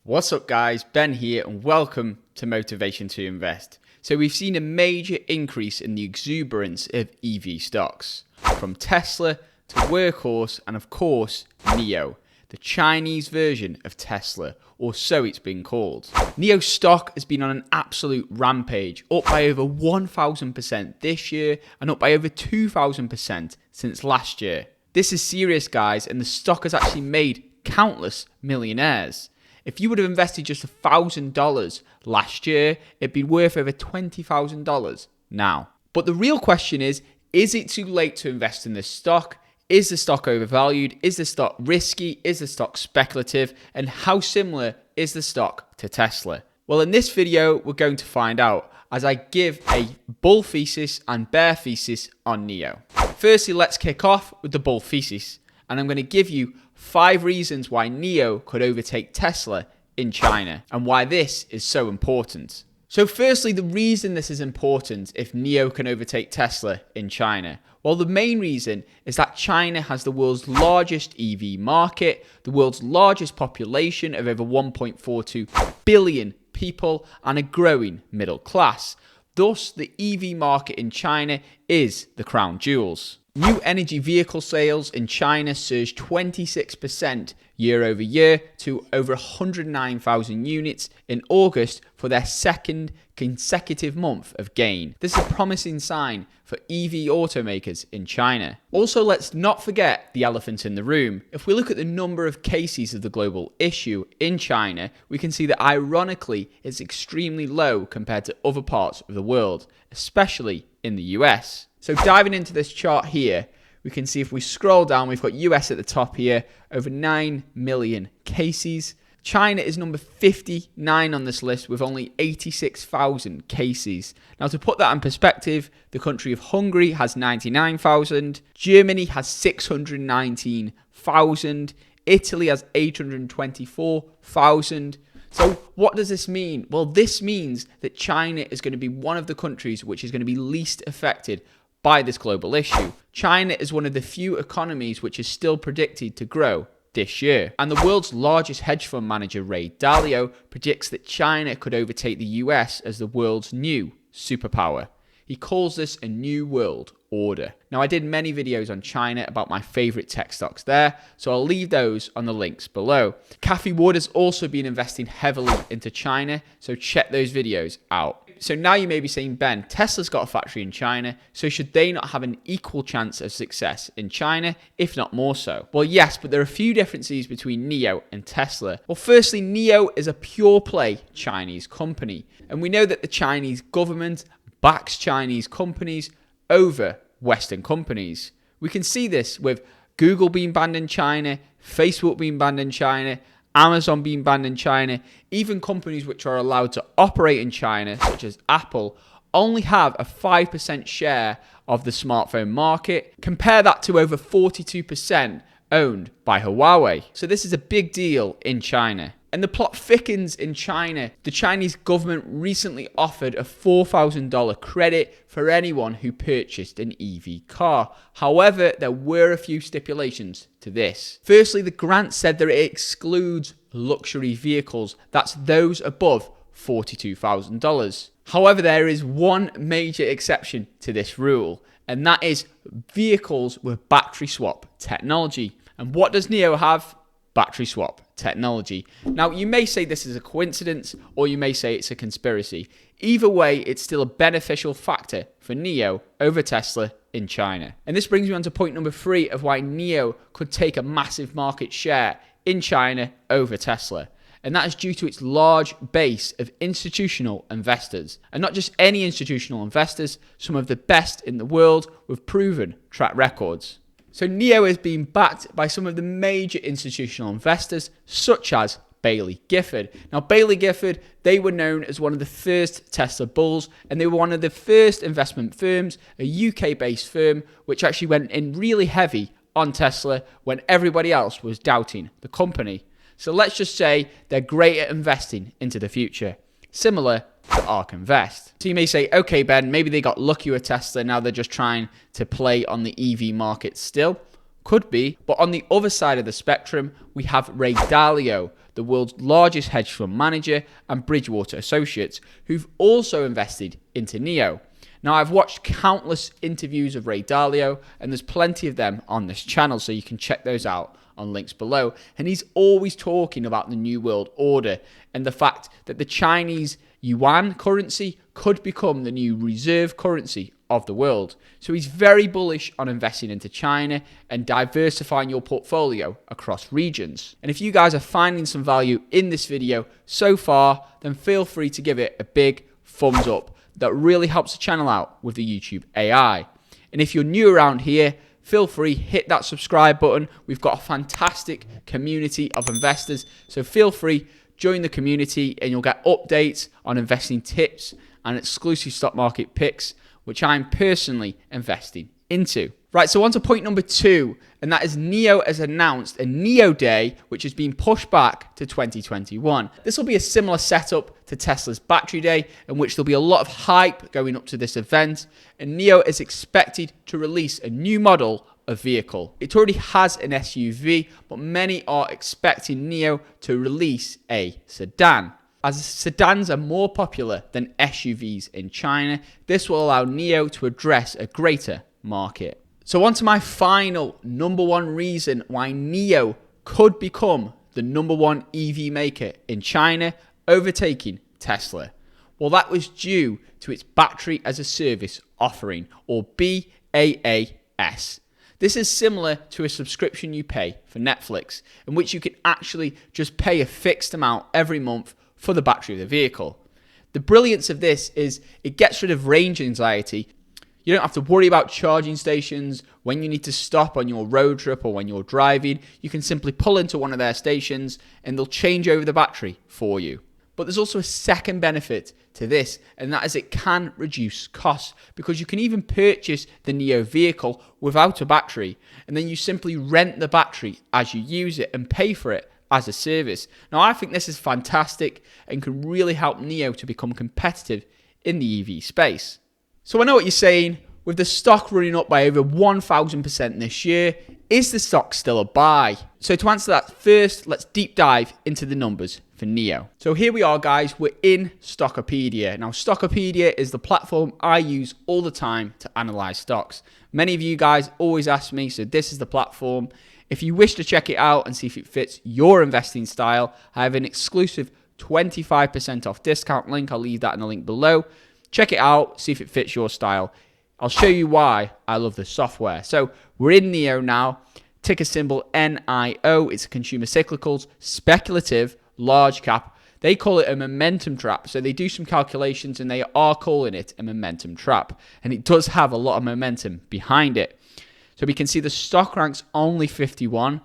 What's up guys, Ben here and welcome to Motivation to Invest. So we've seen a major increase in the exuberance of EV stocks, from Tesla to Workhorse and of course NIO, the Chinese version of Tesla, or so it's been called. NIO stock has been on an absolute rampage, up by over 1,000% this year and up by over 2,000% since last year. This is serious guys, and the stock has actually made countless millionaires. If you would have invested just $1,000 last year, it'd be worth over $20,000 now. But the real question is it too late to invest in this stock? Is the stock overvalued? Is the stock risky? Is the stock speculative? And how similar is the stock to Tesla? Well, in this video, we're going to find out as I give a bull thesis and bear thesis on NIO. Firstly, let's kick off with the bull thesis. And I'm going to give you 5 reasons why NIO could overtake Tesla in China and why this is so important. So firstly, the reason this is important if NIO can overtake Tesla in China. Well, the main reason is that China has the world's largest EV market, the world's largest population of over 1.42 billion people, and a growing middle class. Thus, the EV market in China is the crown jewels. New energy vehicle sales in China surged 26% year over year to over 109,000 units in August for their second consecutive month of gain. This is a promising sign for EV automakers in China. Also, let's not forget the elephant in the room. If we look at the number of cases of the global issue in China, we can see that ironically it's extremely low compared to other parts of the world, especially in the US. So diving into this chart here, we can see if we scroll down, we've got US at the top here, over 9 million cases. China is number 59 on this list with only 86,000 cases. Now to put that in perspective, the country of Hungary has 99,000, Germany has 619,000, Italy has 824,000. So what does this mean? Well, this means that China is going to be one of the countries which is going to be least affected by this global issue. China is one of the few economies which is still predicted to grow this year. And the world's largest hedge fund manager, Ray Dalio, predicts that China could overtake the US as the world's new superpower. He calls this a new world order. Now, I did many videos on China about my favorite tech stocks there, so I'll leave those on the links below. Cathie Wood has also been investing heavily into China, so check those videos out. So now you may be saying, Ben, Tesla's got a factory in China, so should they not have an equal chance of success in China, if not more so? Well, yes, but there are a few differences between NIO and Tesla. Well, firstly, NIO is a pure play Chinese company, and we know that the Chinese government backs Chinese companies over Western companies. We can see this with Google being banned in China, Facebook being banned in China, Amazon being banned in China. Even companies which are allowed to operate in China, such as Apple, only have a 5% share of the smartphone market. Compare that to over 42% owned by Huawei. So this is a big deal in China. And the plot thickens in China. The Chinese government recently offered a $4,000 credit for anyone who purchased an EV car. However, there were a few stipulations to this. Firstly, the grant said that it excludes luxury vehicles. That's those above $42,000. However, there is one major exception to this rule, and that is vehicles with battery swap technology. And what does NIO have? Battery swap technology. Now, you may say this is a coincidence, or you may say it's a conspiracy. Either way, it's still a beneficial factor for NIO over Tesla in China. And this brings me on to point number 3 of why NIO could take a massive market share in China over Tesla. And that is due to its large base of institutional investors. And not just any institutional investors, some of the best in the world with proven track records. So NIO is being backed by some of the major institutional investors, such as Baillie Gifford. Now, Baillie Gifford, they were known as one of the first Tesla bulls, and they were one of the first investment firms, a UK-based firm, which actually went in really heavy on Tesla when everybody else was doubting the company. So let's just say they're great at investing into the future, similar to Ark Invest. So you may say, okay, Ben, maybe they got lucky with Tesla. Now they're just trying to play on the EV market still. Could be. But on the other side of the spectrum, we have Ray Dalio, the world's largest hedge fund manager, and Bridgewater Associates, who've also invested into NIO. Now, I've watched countless interviews of Ray Dalio, and there's plenty of them on this channel, so you can check those out on links below. And he's always talking about the New World Order and the fact that the Chinese yuan currency could become the new reserve currency of the world. So he's very bullish on investing into China and diversifying your portfolio across regions. And if you guys are finding some value in this video so far, then feel free to give it a big thumbs up. That really helps the channel out with the YouTube AI. And if you're new around here, feel free, hit that subscribe button. We've got a fantastic community of investors, so feel free, join the community and you'll get updates on investing tips and exclusive stock market picks, which I'm personally investing into. Right, so on to point number 2, and that is NIO has announced a NIO Day, which has been pushed back to 2021. This will be a similar setup to Tesla's Battery Day, in which there'll be a lot of hype going up to this event, and NIO is expected to release a new model of vehicle. It already has an SUV, but many are expecting NIO to release a sedan. As sedans are more popular than SUVs in China, this will allow NIO to address a greater market. So on to my final number 1 reason why NIO could become the number 1 EV maker in China, overtaking Tesla. Well, that was due to its battery as a service offering, or BaaS. This is similar to a subscription you pay for Netflix, in which you can actually just pay a fixed amount every month for the battery of the vehicle. The brilliance of this is it gets rid of range anxiety. You don't have to worry about charging stations when you need to stop on your road trip or when you're driving. You can simply pull into one of their stations and they'll change over the battery for you. But there's also a second benefit to this, and that is it can reduce costs, because you can even purchase the NIO vehicle without a battery, and then you simply rent the battery as you use it and pay for it as a service. Now, I think this is fantastic and can really help NIO to become competitive in the EV space. So I know what you're saying, with the stock running up by over 1,000% this year, is the stock still a buy? So to answer that, first, let's deep dive into the numbers for NIO. So here we are, guys, we're in Stockopedia. Now, Stockopedia is the platform I use all the time to analyze stocks. Many of you guys always ask me, so this is the platform. If you wish to check it out and see if it fits your investing style, I have an exclusive 25% off discount link. I'll leave that in the link below. Check it out, see if it fits your style. I'll show you why I love the software. So we're in NIO now. Ticker symbol NIO. It's a consumer cyclicals, speculative, large cap. They call it a momentum trap. So they do some calculations and they are calling it a momentum trap. And it does have a lot of momentum behind it. So we can see the stock ranks only 51.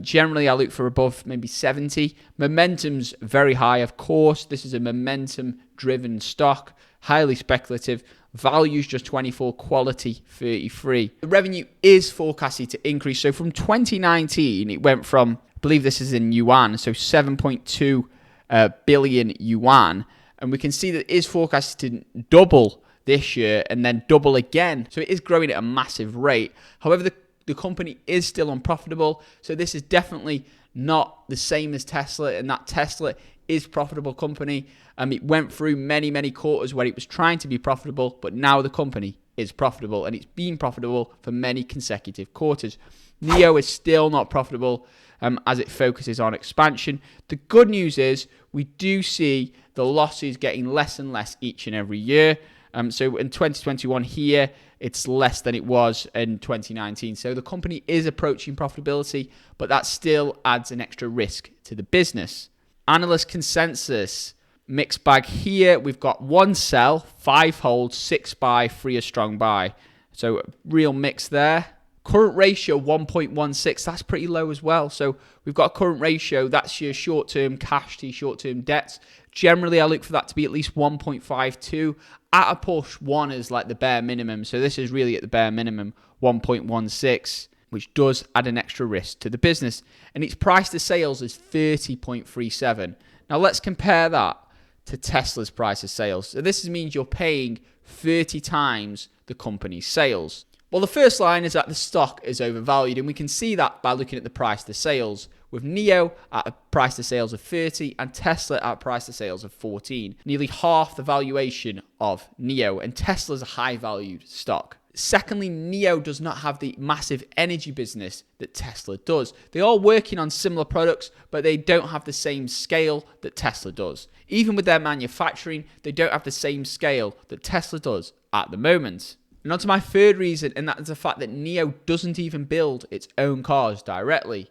Generally, I look for above maybe 70. Momentum's very high, of course. This is a momentum-driven stock, highly speculative. Value's just 24, quality 33. The revenue is forecasted to increase. So from 2019, it went from, I believe this is in yuan, so 7.2 billion yuan. And we can see that it is forecasted to double this year and then double again. So it is growing at a massive rate. However, the company is still unprofitable. So this is definitely not the same as Tesla, and that Tesla is a profitable company. It went through many, many quarters where it was trying to be profitable, but now the company is profitable, and it's been profitable for many consecutive quarters. NIO is still not profitable as it focuses on expansion. The good news is we do see the losses getting less and less each and every year. So in 2021 here, it's less than it was in 2019. So the company is approaching profitability, but that still adds an extra risk to the business. Analyst consensus, mixed bag here. We've got 1 sell, 5 hold, 6 buy, 3 a strong buy. So real mix there. Current ratio 1.16, that's pretty low as well. So we've got a current ratio, that's your short-term cash to your short-term debts. Generally, I look for that to be at least 1.52. At a push, 1 is like the bare minimum. So this is really at the bare minimum, 1.16, which does add an extra risk to the business. And its price to sales is 30.37. Now let's compare that to Tesla's price to sales. So this means you're paying 30 times the company's sales. Well, the first line is that the stock is overvalued, and we can see that by looking at the price to sales, with NIO at a price to sales of 30 and Tesla at a price to sales of 14, nearly half the valuation of NIO, and Tesla is a high valued stock. Secondly, NIO does not have the massive energy business that Tesla does. They are working on similar products, but they don't have the same scale that Tesla does. Even with their manufacturing, they don't have the same scale that Tesla does at the moment. And on to my third reason, and that is the fact that NIO doesn't even build its own cars directly.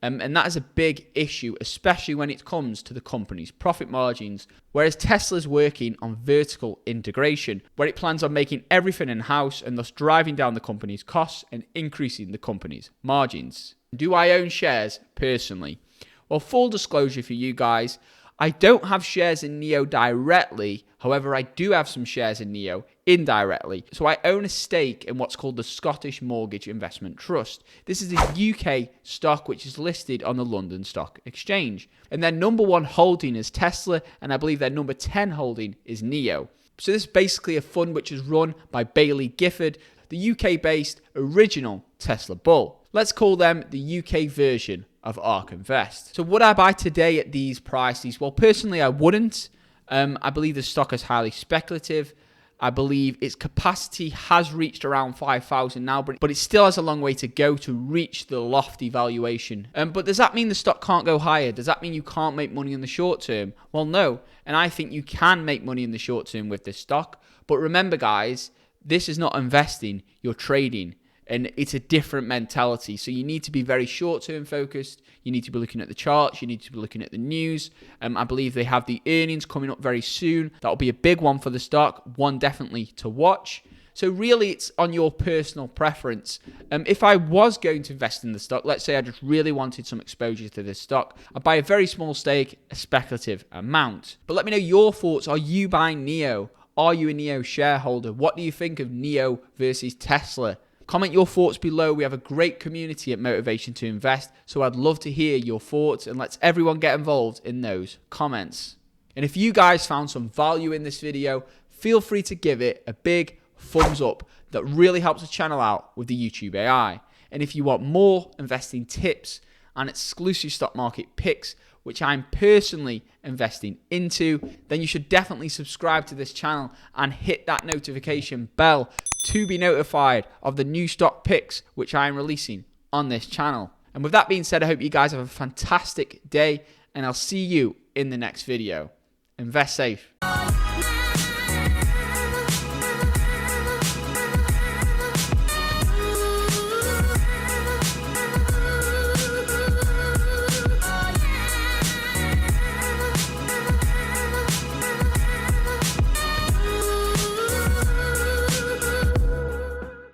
And that is a big issue, especially when it comes to the company's profit margins, whereas Tesla's working on vertical integration, where it plans on making everything in-house and thus driving down the company's costs and increasing the company's margins. Do I own shares personally? Well, full disclosure for you guys, I don't have shares in NIO directly. However, I do have some shares in NIO indirectly. So I own a stake in what's called the Scottish Mortgage Investment Trust. This is a UK stock which is listed on the London Stock Exchange. And their number one holding is Tesla, and I believe their number 10 holding is NIO. So this is basically a fund which is run by Baillie Gifford, the UK-based original Tesla bull. Let's call them the UK version of Ark Invest. So would I buy today at these prices? Well, personally, I wouldn't. I believe the stock is highly speculative. I believe its capacity has reached around 5,000 now, but it still has a long way to go to reach the lofty valuation. But does that mean the stock can't go higher? Does that mean you can't make money in the short term? Well, no. And I think you can make money in the short term with this stock. But remember, guys, this is not investing, you're trading. And it's a different mentality. So you need to be very short-term focused. You need to be looking at the charts. You need to be looking at the news. I believe they have the earnings coming up very soon. That'll be a big one for the stock. One definitely to watch. So really, it's on your personal preference. If I was going to invest in the stock, let's say I just really wanted some exposure to this stock, I'd buy a very small stake, a speculative amount. But let me know your thoughts. Are you buying NIO? Are you a NIO shareholder? What do you think of NIO versus Tesla? Comment your thoughts below. We have a great community at Motivation to Invest, so I'd love to hear your thoughts, and let's everyone get involved in those comments. And if you guys found some value in this video, feel free to give it a big thumbs up. That really helps the channel out with the YouTube AI. And if you want more investing tips and exclusive stock market picks, which I'm personally investing into, then you should definitely subscribe to this channel and hit that notification bell to be notified of the new stock picks which I am releasing on this channel. And with that being said, I hope you guys have a fantastic day, and I'll see you in the next video. Invest safe.